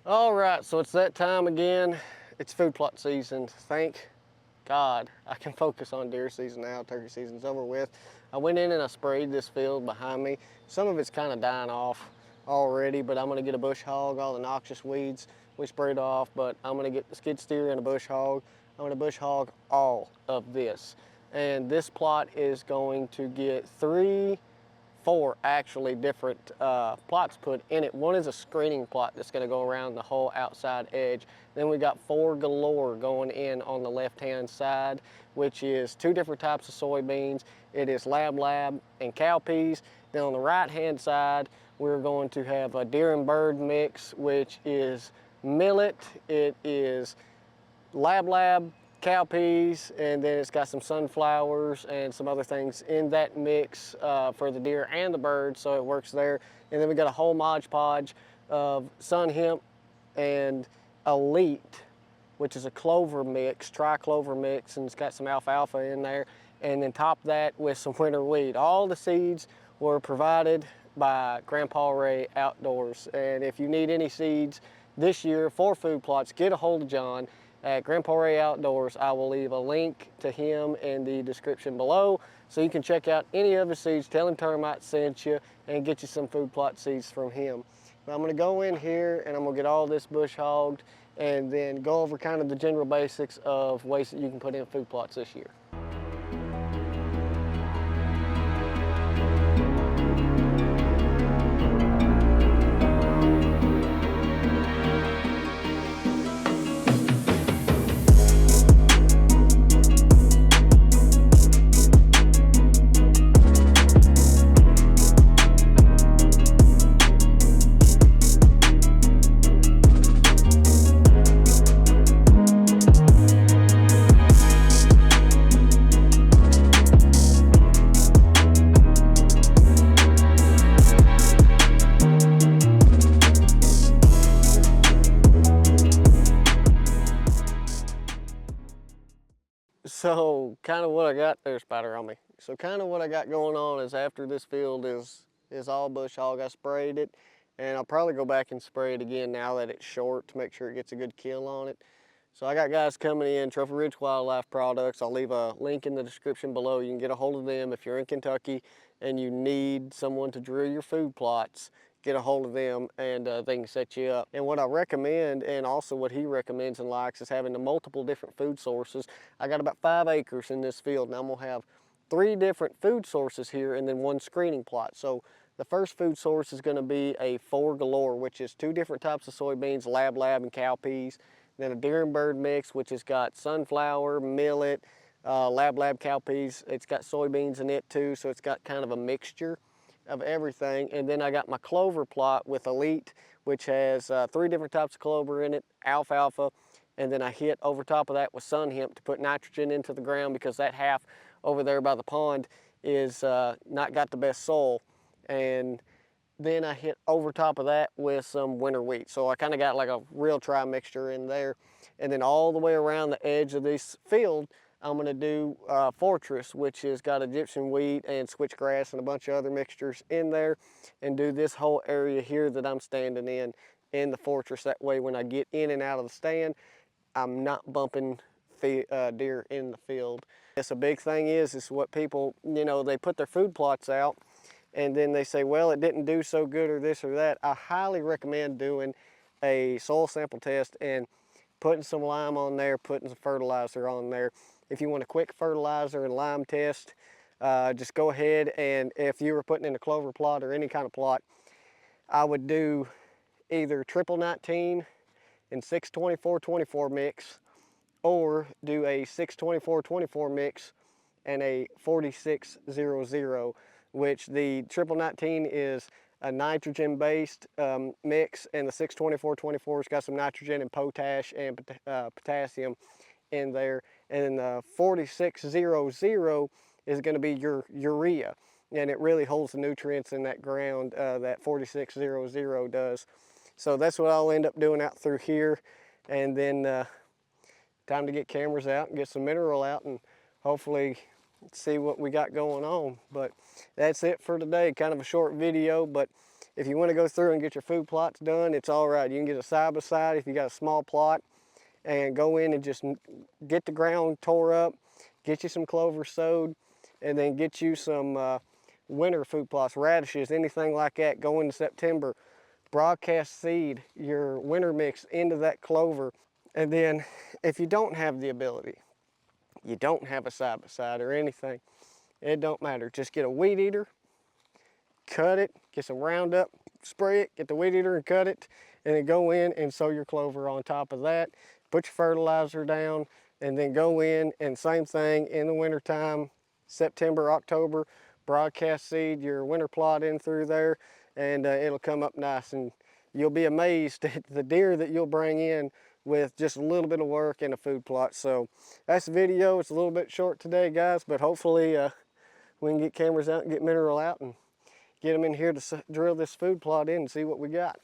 All right, so it's that time again. It's food plot season. Thank God I can focus on deer season now. Turkey season's over with. I went in and I sprayed this field behind me. Some of it's kind of dying off already, but I'm gonna get a bush hog, all the noxious weeds we sprayed off, but I'm gonna get the skid steer and a bush hog. I'm gonna bush hog all of this. And this plot is going to get four actually different plots put in it. One is a screening plot that's going to go around the whole outside edge. Then we got four galore going in on the left hand side, which is two different types of soybeans. It is lab and cowpeas. Then on the right hand side, we're going to have a deer and bird mix, which is millet. It is lab, cowpeas, and then it's got some sunflowers and some other things in that mix for the deer and the birds, so it works there. And then we got a whole Mod Podge of sun hemp and elite, which is a clover mix, tri-clover mix, and it's got some alfalfa in there. And then top that with some winter wheat. All the seeds were provided by Grandpa Ray Outdoors. And if you need any seeds this year for food plots, get a hold of John at Grandpa Ray Outdoors. I will leave a link to him in the description below so you can check out any of his seeds, tell him Termite sent you, and get you some food plot seeds from him. Now I'm gonna go in here and I'm gonna get all this bush hogged and then go over kind of the general basics of ways that you can put in food plots this year. So kind of what I got there, spider on me. So kind of what I got going on is after this field is all bush hog, I sprayed it, and I'll probably go back and spray it again now that it's short to make sure it gets a good kill on it. So I got guys coming in, Trophy Ridge Wildlife Products. I'll leave a link in the description below. You can get a hold of them if you're in Kentucky and you need someone to drill your food plots. Get a hold of them and they can set you up. And what I recommend, and also what he recommends and likes, is having the multiple different food sources. I got about 5 acres in this field, and I'm gonna have 3 different food sources here and then 1 screening plot. So the first food source is gonna be a 4 galore, which is 2 different types of soybeans, lab and cowpeas. Then a deer and bird mix, which has got sunflower, millet, lab cowpeas. It's got soybeans in it too, so it's got kind of a mixture of everything. And then I got my clover plot with elite, which has 3 different types of clover in it, alfalfa, and then I hit over top of that with sun hemp to put nitrogen into the ground, because that half over there by the pond is not got the best soil. And then I hit over top of that with some winter wheat. So I kind of got like a real tri-mixture in there. And then all the way around the edge of this field, I'm gonna do Fortress, which has got Egyptian wheat and switchgrass and a bunch of other mixtures in there, and do this whole area here that I'm standing in the Fortress. That way when I get in and out of the stand, I'm not bumping deer in the field. Yes, a big thing is what people, you know, they put their food plots out and then they say, well, it didn't do so good or this or that. I highly recommend doing a soil sample test and putting some lime on there, putting some fertilizer on there. If you want a quick fertilizer and lime test, just go ahead, and if you were putting in a clover plot or any kind of plot, I would do either triple 19 and 624-24 mix, or do a 624-24 mix and a 46-00, which the triple 19 is a nitrogen based mix, and the 624-24's got some nitrogen and potash and potassium in there, and the 46-00 is going to be your urea, and it really holds the nutrients in that ground, that 46-00 does. So that's what I'll end up doing out through here, and then time to get cameras out and get some mineral out and hopefully see what we got going on. But that's it for today. Kind of a short video, but If you want to go through and get your food plots done, it's all right. You can get a side by side if you got a small plot, and go in and just get the ground tore up, get you some clover sowed, and then get you some winter food plots, radishes, anything like that. Go into September, broadcast seed your winter mix into that clover. And then if you don't have the ability, you don't have a side by side or anything, it don't matter. Just get a weed eater, cut it, get some Roundup, spray it, get the weed eater and cut it, and then go in and sow your clover on top of that. Put your fertilizer down, and then go in and same thing in the wintertime, September, October, broadcast seed your winter plot in through there, and it'll come up nice. And you'll be amazed at the deer that you'll bring in with just a little bit of work and a food plot. So that's the video. It's a little bit short today, guys, but hopefully we can get cameras out and get Mineral out and get them in here to drill this food plot in and see what we got.